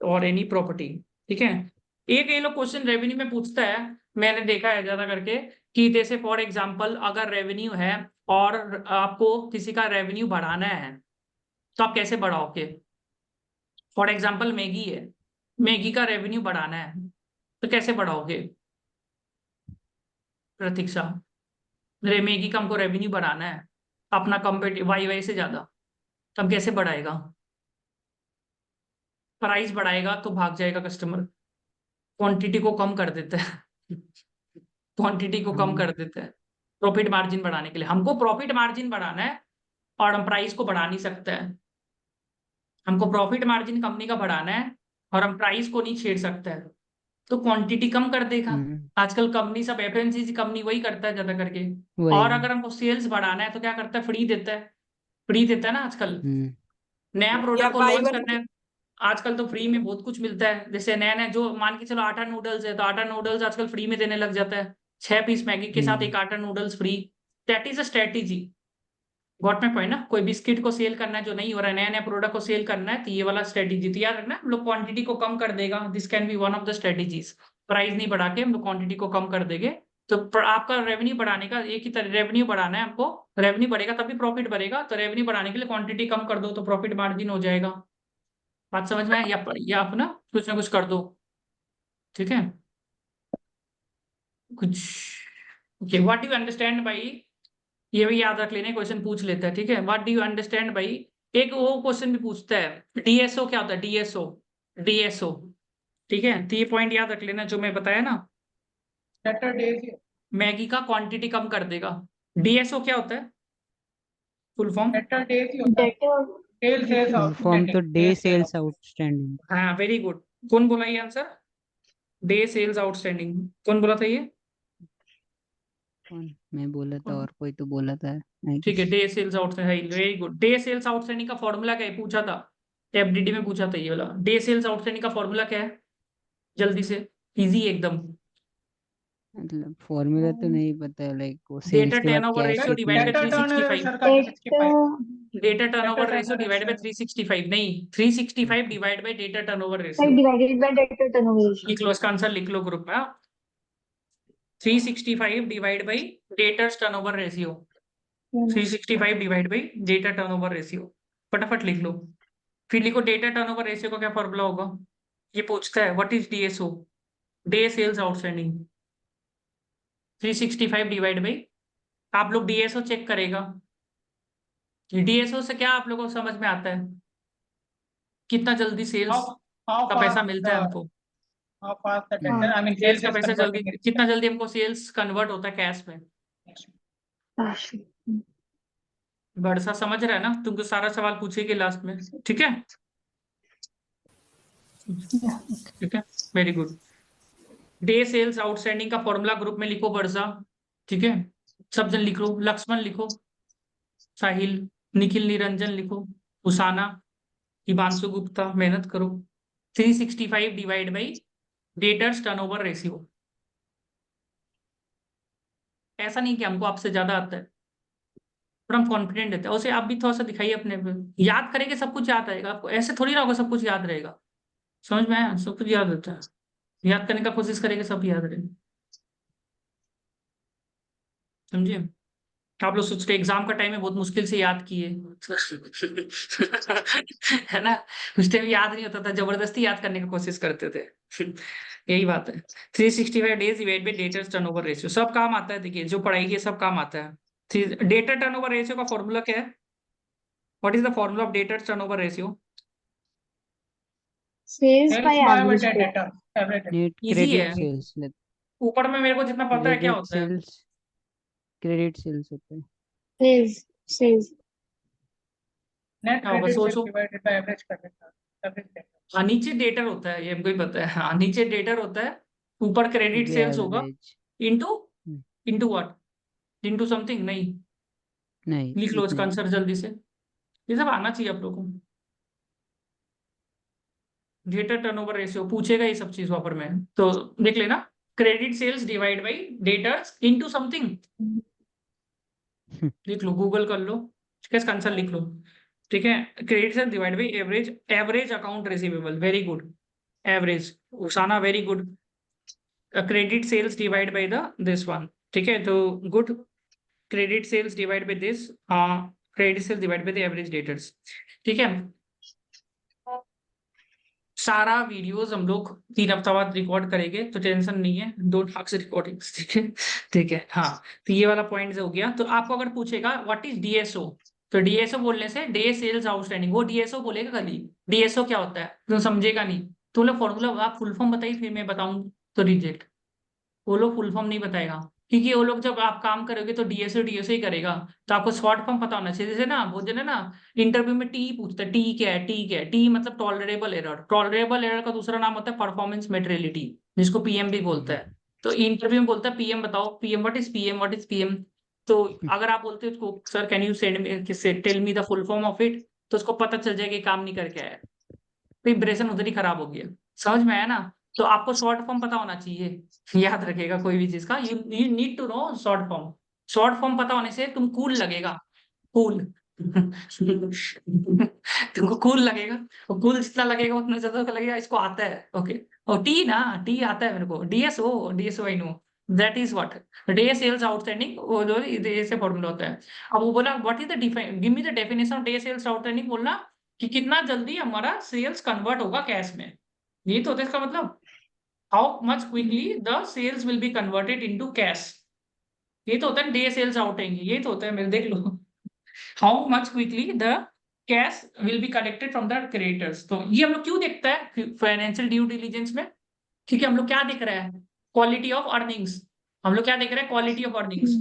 S1: और एनी प्रॉपर्टी, ठीक है। एक ये लोग क्वेश्चन रेवेन्यू में पूछता है, मैंने देखा है ज्यादा करके, कि जैसे फॉर एग्जांपल अगर रेवेन्यू है और आपको किसी का रेवेन्यू बढ़ाना है तो आप कैसे बढ़ाओगे। फॉर एग्जांपल मैगी है, मैगी का रेवेन्यू बढ़ाना है तो कैसे बढ़ाओगे प्रतीक्षा, मैगी का हमको रेवेन्यू बढ़ाना है अपना कम्पेटिटिव वाई वाई से ज्यादा, तो हम कैसे बढ़ाएगा, प्राइस बढ़ाएगा तो भाग जाएगा कस्टमर, क्वांटिटी को कम कर देता है क्वांटिटी को कम कर देता है प्रॉफिट मार्जिन बढ़ाने के लिए, हमको प्रॉफिट मार्जिन बढ़ाना है और हम प्राइस को बढ़ा नहीं सकते हैं, हमको प्रॉफिट मार्जिन कंपनी का बढ़ाना है और हम प्राइस को नहीं छेड़ सकते हैं, तो क्वांटिटी कम कर देगा। आजकल कंपनी सब एफएमसीजी कंपनी वही करता है ज्यादा करके, और अगर हमको सेल्स बढ़ाना है तो क्या करता है, फ्री देता है, फ्री देता है ना आजकल, नया प्रोडक्ट को लॉन्च करना है आजकल तो फ्री में बहुत कुछ मिलता है, जैसे नया नया जो मान के चलो आटा नूडल्स है तो आटा नूडल्स आजकल फ्री में देने लग जाता है, 6 पीस मैगी के साथ एक आटा noodles free, that is a strategy, got my point ना। कोई बिस्किट को सेल करना है जो नहीं हो रहा है, नया नया प्रोडक्ट को सेल करना है तो ये वाला स्ट्रेटेजी, तो याद रखना हम लोग क्वांटिटी को कम कर देगा, this can be one of the strategies, price नहीं बढ़ा के हम लोग क्वांटिटी को कम कर देंगे, तो आपका रेवेन्यू बढ़ाने का एक ही तरह, रेवेन्यू बढ़ाना है हमको, रेवेन्यू बढ़ेगा तभी प्रॉफिट बढ़ेगा, तो रेवेन्यू बढ़ाने के लिए क्वांटिटी कम कर दो तो प्रॉफिट मार्जिन हो जाएगा, बात समझ में आए, या आप ना कुछ कर दो, ठीक है कुछ, okay, what do you understand भाई, ये भी याद रख लेने, क्वेश्चन पूछ लेता है, ठीक है, व्हाट डू यू अंडरस्टैंड भाई। एक वो क्वेश्चन भी पूछता है, डीएसओ क्या होता है, डीएसओ, डीएसओ, ठीक है, तो ये पॉइंट याद रख लेना जो मैं बताया ना,
S4: सैटरडेज
S1: मैगी का क्वांटिटी कम कर देगा, डीएसओ क्या होता है फुल फॉर्म,
S4: सैटरडेज ही होता है,
S3: Debtor,
S4: sale sales
S6: full form तो
S4: आउटस्टैंडिंग,
S6: डे सेल्स आउटस्टैंडिंग।
S1: हाँ वेरी गुड, कौन बोला ये आंसर, डे सेल्स आउटस्टैंडिंग, कौन बोला था ये,
S6: कौन, मैं बोला था
S1: कौन?
S6: और कोई तो बोला था I
S1: ठीक है,
S6: guess।
S1: Day sales outstanding, very good, day sales outstanding का फॉर्मूला क्या है पूछा था, एफडीडी में पूछा था ये वाला, डे सेल्स आउटस्टैंडिंग का फॉर्मूला क्या है, जल्दी से, इजी एकदम,
S6: मतलब फॉर्मूला तो नहीं पता, लाइक वो
S1: डेटा
S6: सेल्स के बाद
S1: टर्नओवर
S6: कैश
S1: रेशियो डिवाइड
S6: कितनी
S1: बाय
S4: डेटा टर्न
S1: 365,
S4: सर का 365,
S1: data turnover
S4: data
S1: ratio divide by
S4: turn
S1: 365 नहीं, 365 divide bye data turnover
S3: like
S1: ratio,
S3: divided by debtor turnover ratio.
S1: लिख लो इसका आंसर, लिख लो ग्रुप में, 365 divide bye debtors turnover ratio, 365 divide bye data turnover ratio, फटाफट लिख लो, फिर लिखो डेटा टर्नओवर रेशियो का क्या फॉर्मूला होगा, ये पूछता है what is DSO, day sales outstanding, 365 divide by, आप लोग डीएसओ चेक करेगा, डीएसओ से क्या आप लोगों को समझ में आता है, कितना जल्दी सेल्स
S4: how
S1: का पैसा
S4: fast
S1: मिलता है हमको,
S4: how fast the debtor, I mean
S1: sales
S4: sales
S1: का
S4: is
S1: पैसा
S4: converting
S1: जल्दी,
S4: it.
S1: कितना जल्दी हमको सेल्स कन्वर्ट होता है कैश में, बड़सा समझ रहा है ना, तुमको सारा सवाल पूछेगी लास्ट में, ठीक है, ठीक है, very good, day sales outstanding का फॉर्मूला ग्रुप में लिखो बड़सा, ठीक है, सब जन लिख लो, लक्ष्मण लिखो, साहिल, निखिल, निरंजन लिखो, उसाना, हिमांशु गुप्ता, मेहनत करो, 365 divide by debtors turnover ratio, ऐसा नहीं कि हमको आपसे ज्यादा आता है पर हम कॉन्फिडेंट रहते हैं, उसे आप भी थोड़ा सा दिखाइए अपने पे, याद करेंगे सब कुछ याद रहेगा आपको, ऐसे थोड़ी ना होगा सब कुछ याद रहेगा, समझ में आया, सब कुछ याद रहता है, याद करने का कोशिश करेंगे सब याद रहेगा, समझिए, आप लोग सोचते एग्जाम का टाइम में बहुत मुश्किल से याद किए है ना, उस टाइम याद नहीं होता था, जबरदस्ती याद करने की कोशिश करते थे यही बात है, 365 days divide by data turnover ratio, सब काम आता है, देखिए जो पढ़ाई की सब काम आता है, डेटा टर्नओवर रेशियो का फॉर्मूला क्या है, what is the formula of data turnover ratio,
S3: Sales
S4: Sales
S3: by
S4: by
S3: average
S4: by
S3: debtor.
S4: debtor, average debtor.
S6: Net
S1: easy है,
S6: क्रेडिट सेल्स, लाइक
S1: ऊपर में मेरे को जितना पता है क्या
S6: क्रेडिट
S1: होता है,
S6: सेल्स, क्रेडिट सेल्स होता है।
S3: Sales.
S4: Net
S1: क्या होगा
S4: credit sales
S1: सोचो,
S4: divided by average credit, average debtor.
S1: हाँ नीचे डेटर होता है, ये हमको ही पता है, हाँ नीचे डेटर होता है, ऊपर क्रेडिट सेल्स होगा
S6: average
S1: into into what, into something, नहीं
S6: नहीं
S1: लिख लो इसका
S6: नहीं।
S1: आंसर जल्दी से, ये सब आना चाहिए आप लोगों को। डेटा टर्नओवर रेशियो पूछेगा ये सब चीज वापर में, तो देख लेना, credit sales divide by debtors into something, लिख लो, गूगल कर लो, इसका आंसर लिख लो, ठीक है। Credit sales divide by average, average account receivable, very good, average, उसाना very good. Credit sales divide by the this one, ठीक है, तो good, credit sales divide by this, credit sales divide by the average debtors, ठीक है। सारा videos हम लोग 3 हफ्ता बाद रिकॉर्ड करेंगे, तो टेंशन नहीं है, 2 लाख से रिकॉर्डिंग्स, ठीक है, ठीक है। हाँ, तो ये वाला पॉइंट हो गया। तो आपको अगर पूछेगा व्हाट इज डीएसओ, तो डीएसओ बोलने से डे सेल्स आउटस्टैंडिंग, वो डीएसओ बोलेगा खाली, डीएसओ क्या होता है तो समझेगा नहीं, तो लोग फॉर्मूला, आप फुल फॉर्म बताइए फिर मैं बताऊं, तो रिजेक्ट, वो लोग फुल फॉर्म नहीं बताएगा, क्योंकि वो लोग जब आप काम करोगे तो डीएसओ डीएसओ ही करेगा, तो आपको शॉर्ट फॉर्म पता होना चाहिए। जैसे ना वो जो है ना, इंटरव्यू में टी पूछता है, टी क्या है, टी क्या है, टी मतलब टॉलरेबल एरर, टॉलरेबल एरर का दूसरा नाम होता है परफॉर्मेंस मेटेरियलिटी, जिसको पीएम भी बोलता है। तो इंटरव्यू में बोलता है पीएम बताओ, PM what is PM, what is PM, तो अगर आप बोलते हो उसको sir can you send me, tell me the full form of it, तो उसको पता चल जाएगा कि काम नहीं करके आया, तो इंप्रेशन उधर ही खराब हो गया, समझ में आया ना। तो आपको शॉर्ट फॉर्म पता होना चाहिए, याद रखेगा कोई भी चीज का, you need to know short form, short form पता होने से तुम कूल लगेगा, कूल तुमको कूल लगेगा, और कूल जितना लगेगा उतना ज्यादा लगेगा इसको आता है, ओके। और टी ना, टी आता है मेरे को, DSO, DSO I know, that is what, day sales outstanding, वो जो से फॉर्मूला होता है। अब वो बोला what is the define, give me the definition of day sales outstanding, बोलना कि कितना जल्दी हमारा सेल्स कन्वर्ट होगा कैश में, ये तो होता है इसका मतलब, how much quickly the sales will be converted into cash, ये तो होता है डे सेल्स आउटिंग, ये तो होता है मेरे, देख लो, how much quickly the cash will be collected from the creditors. तो ये हम लोग क्यों देखता है फाइनेंशियल ड्यू डिलिजेंस में, क्योंकि हम लोग क्या देख रहे हैं, क्वालिटी ऑफ अर्निंग्स, हम लोग क्या देख रहे हैं, quality of earnings,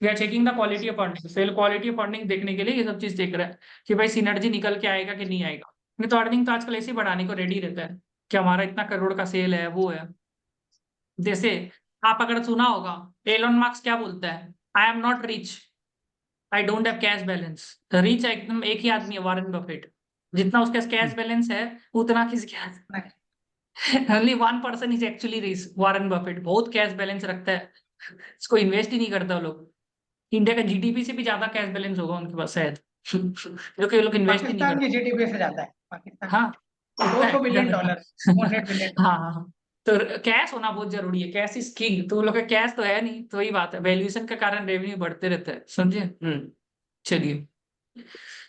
S1: we are checking the quality of earnings, sale quality of earning देखने के लिए ये सब चीज देख रहे हैं कि भाई सिनर्जी निकल के आएगा कि नहीं आएगा, नहीं तो अर्निंग तो आजकल ऐसे ही बढ़ाने को रेडी रहता है कि हमारा इतना करोड़ का सेल है, वो है। जैसे आप अगर सुना होगा, एलोन मार्क्स क्या बोलता है, I am not rich, I don't have cash balance, rich एकदम एक ही आदमी है, वॉरेन बफेट, जितना उसके कैश बैलेंस है उतना किसके पास, only 1 person is actually rich, Warren Buffett बहुत कैश बैलेंस रखता है, इसको इन्वेस्ट ही नहीं करता वो लोग, इंडिया का जीडीपी से भी ज्यादा कैश बैलेंस होगा उनके पास शायद, जो कि वो लोग इन्वेस्ट ही नहीं
S4: पाकिस्तान
S1: करते।
S4: की जीडीपी से ज्यादा है, पाकिस्तान
S1: हाँ,
S4: $200 बिलियन, $200 बिलियन।
S1: हाँ, तो कैश होना बहुत जरूरी है, कैश इज किंग, तो वो लोग का कैश तो है नहीं, तो वही बात है, वैल्यूएशन के कारण रेवेन्यू बढ़ते रहता है, समझे। चलिए,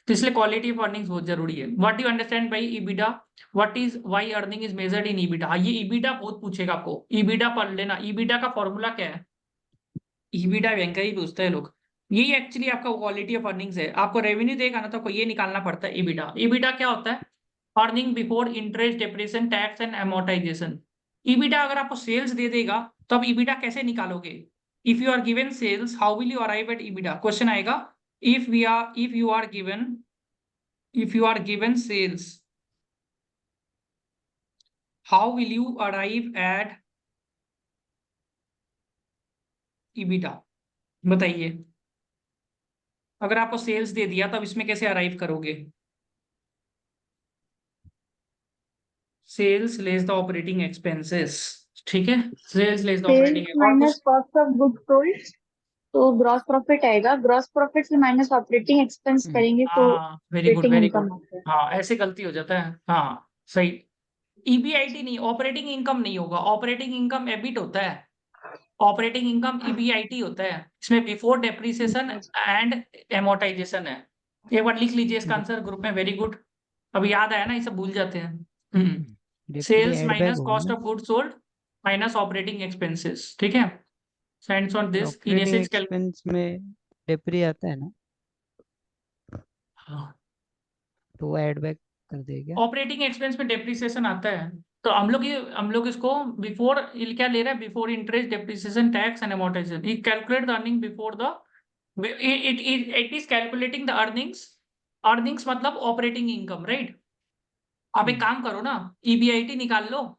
S1: तो इसलिए क्वालिटी ऑफ अर्निंग्स बहुत जरूरी है। What you understand by EBITDA, what is why earning is measured in EBITDA, ये ईबिटा बहुत पूछेगा आपको, ईबिटा पढ़ लेना, ईबिटा का फॉर्मूला क्या है, ईबिटा बैंक ही पूछते हैं लोग, ये एक्चुअली आपका क्वालिटी ऑफ अर्निंग्स है, आपको रेवेन्यू देगा ना तो आपको ये निकालना पड़ता है ईबिटा, ईबिटा क्या होता है, earning before interest depreciation tax and amortisation. EBITDA अगर आपको सेल्स दे देगा तो आप ईबिटा कैसे निकालोगे, if you are given sales how will you arrive at EBITDA, question आएगा, if you are given sales how will you arrive at EBITDA, बताइए, अगर आपको सेल्स दे दिया तब इसमें कैसे अराइव करोगे, sales less the operating expenses, ठीक है, sales less the
S3: sales
S1: operating, और
S3: माइनस
S1: कुछ,
S3: कॉस्ट ऑफ गुड्स सोल्ड, तो ग्रॉस प्रॉफिट आएगा, ग्रॉस प्रॉफिट से माइनस ऑपरेटिंग एक्सपेंस करेंगे तो
S1: हाँ very good
S3: operating
S1: very
S3: income
S1: good,
S3: आता है।
S1: हाँ ऐसे गलती हो जाता है, हाँ सही, ईबीआईटी नहीं, ऑपरेटिंग इनकम नहीं होगा, ऑपरेटिंग इनकम एबिट होता है, ऑपरेटिंग इनकम ईबीआईटी होता है, इसमें बिफोर डेप्रिसिएशन एंड एमोर्टाइजेशन है, एक बार लिख लीजिए इसका आंसर ग्रुप में, वेरी गुड, अब याद आया ना, ये सब भूल जाते हैं।
S6: Depre
S1: sales
S6: add back
S1: minus
S6: होगा
S1: कॉस्ट
S6: ना,
S1: of goods sold minus operating expenses, ठीक है, सेंड्स ऑन दिस इन
S6: ऑपरेटिंग
S1: एसेज कैल,
S6: एक्सपेंस में डेप्री आता है ना, तो वो एड बैक कर देगा।
S1: ऑपरेटिंग एक्सपेंस में डेप्रिसिएशन आता है, तो हम लोग इसको बिफोर क्या ले रहे हैं, before interest depreciation tax and amortisation, ये calculate the earning before the, it is calculating the earnings, earnings मतलब ऑपरेटिंग इनकम, राइट। आप एक काम करो ना, ईबीआईटी निकाल लो,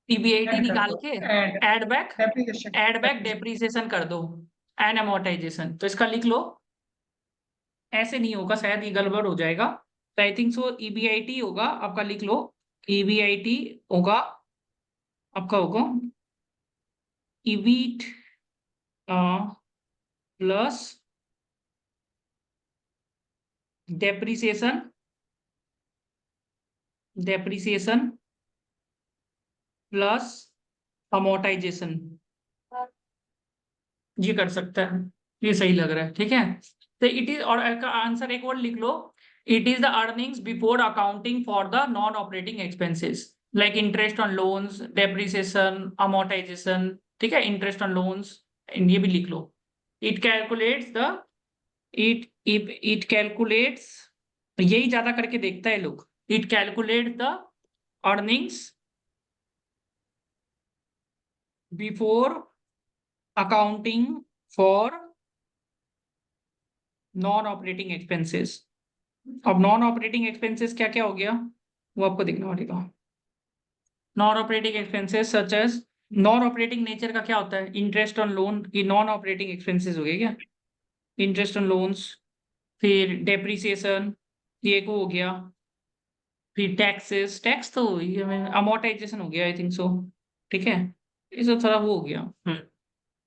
S1: ईबीआईटी
S4: ऐड कर
S1: निकाल
S4: दो,
S1: के
S4: add
S1: add back
S4: depreciation,
S1: depreciation कर दो, एंड अमोर्टाइजेशन। तो इसका लिख लो, ऐसे नहीं होगा, शायद ये गड़बड़ हो जाएगा। तो आई थिंक सो ईबीआईटी होगा आपका, लिख लो ईबीआईटी होगा आपका, होगा ईबीट प्लस डेप्रिसिएशन प्लस अमोर्टाइजेशन। ये कर सकता है, ये सही लग रहा है, ठीक है। तो इट इज, और आंसर एक और लिख लो, it is the earnings before accounting for the non operating expenses like interest on loans, depreciation, amortisation, ठीक है, इंटरेस्ट ऑन लोन्स, ये भी लिख लो। It calculates the it calculates, यही ज्यादा करके देखता है लोग, it calculate the earnings before accounting for non operating expenses. अब नॉन ऑपरेटिंग एक्सपेंसेस क्या क्या हो गया वो आपको देखना पड़ेगा। Non operating expenses such as, non operating nature का क्या होता है, इंटरेस्ट ऑन लोन, ये नॉन ऑपरेटिंग एक्सपेंसेस हो गए क्या, इंटरेस्ट ऑन लोन्स, फिर डेप्रिसिएशन, ये को हो गया, फिर टैक्सेस, टैक्स तो अमोर्टाइजेशन हो गया आई थिंक सो, ठीक है, ये सब थोड़ा वो हो गया।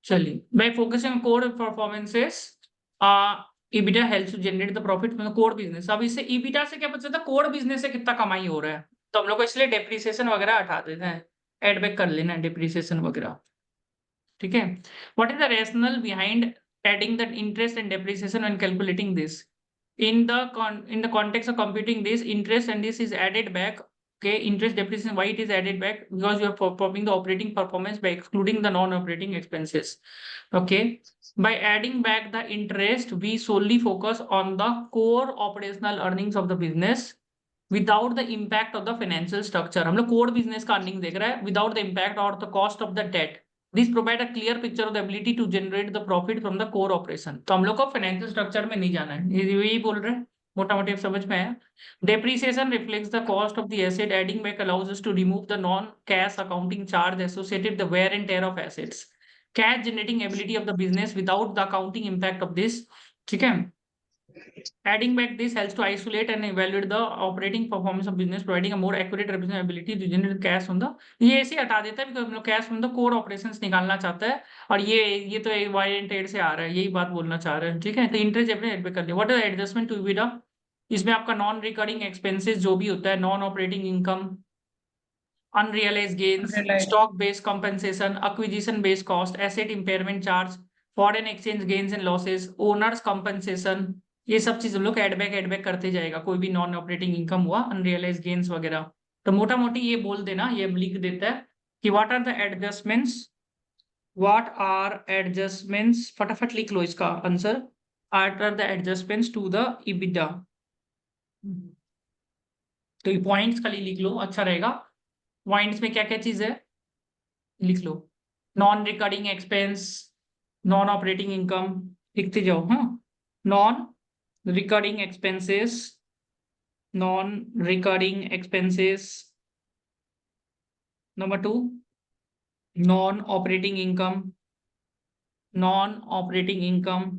S1: चलिए, by focusing on core performances EBITDA helps to generate the profit from the core business. अब इससे EBITDA से क्या पता चलता है, कोर बिजनेस से कितना कमाई हो रहा है, तो हम लोग को इसलिए डेप्रिसिएशन वगैरह हटा देते हैं, एड बैक कर लेना है डेप्रिसिएशन वगैरह, ठीक है। What is the rational behind adding the interest and depreciation when calculating this? in the context of computing this interest and this is added back, okay, interest depreciation, why it is added back, because you are performing the operating performance by excluding the non-operating expenses, okay. By adding back the interest, we solely focus on the core operational earnings of the business without the impact of the financial structure। हम लोग core business का earning देख रहे हैं without the impact or the cost of the debt। This provide a clear picture of the ability to generate the profit from the core operation। तो हम लोग को फाइनेंशियल स्ट्रक्चर में नहीं जाना है, यही बोल रहे हैं, मोटा मोटी समझ में आया। Depreciation reflects the cost of the asset, adding back allows us to remove the non-cash accounting charge associated with the wear and tear of assets, cash generating ability of the business without the accounting impact of this, ठीक है। Adding back this helps to isolate and evaluate the operating performance of business, providing a more accurate representability to generate cash from the, ये ऐसे हटा देता है because हम लोग cash from the core operations निकालना चाहता है, और ये तो वाई एंड ट्रेड से आ रहा है, यही बात बोलना चाह रहे हैं, ठीक है। तो इंटरेस्ट अपने एड कर लिया। What is adjustment to EBITDA? इसमें आपका नॉन रिकरिंग एक्सपेंसेस जो भी होता है, non operating income, unrealized gains,
S4: Unrealized.
S1: stock-based compensation, acquisition-based cost, asset impairment charge, foreign exchange gains and losses, owners compensation, ये सब चीज हम लोग एड बैक करते जाएगा, कोई भी नॉन ऑपरेटिंग इनकम हुआ, अनरियलाइज गेन्स वगैरह। तो मोटा मोटी ये बोल देना, ये लिख देता है कि what are the adjustments, what are adjustments, फटाफट लिख लो इसका answer, what are the adjustments to the EBITDA। तो ये पॉइंट्स खाली लिख लो, अच्छा रहेगा। पॉइंट्स में क्या क्या चीज है लिख लो, non recurring expense, non operating income, लिखते जाओ, हाँ। Non recurring expenses, non recurring expenses, number 2 non operating income, non operating income,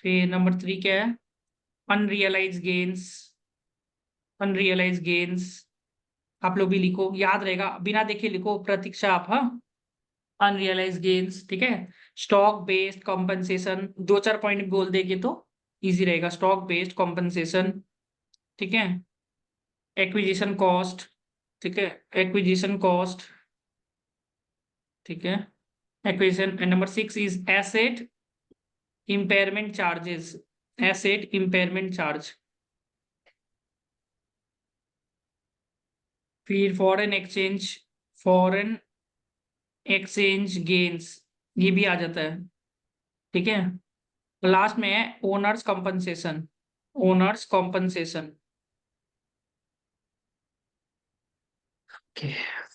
S1: फिर नंबर 3 क्या है, अनरियलाइज गेन्स, अनरियलाइज गेन्स, आप लोग भी लिखो, याद रहेगा, बिना देखे लिखो प्रतीक्षा आप, हाँ। अनरियलाइज गेन्स, ठीक है। स्टॉक बेस्ड कॉम्पनसेशन, 2-4 पॉइंट बोल देंगे तो इजी रहेगा। स्टॉक बेस्ड कॉम्पनसेशन, ठीक है। एक्विजिशन कॉस्ट, ठीक है, एक्विजिशन कॉस्ट, ठीक है, acquisition. And number 6 is asset impairment charges, asset impairment charge. फिर फॉरेन एक्सचेंज गेन्स, ये भी आ जाता है, ठीक है। लास्ट में है ओनर्स कॉम्पनसेशन, ओनर्स कॉम्पनसेशन,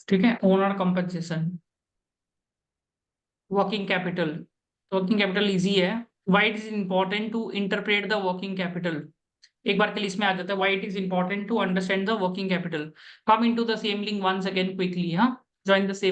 S1: ठीक है, owner compensation. Working capital, working capital easy है। Why it is important to interpret the working capital, एक बार के लिए इसमें आ जाता है, why it is important to understand the working capital. Come into the same link once again quickly, हाँ, ज्वाइन द सेम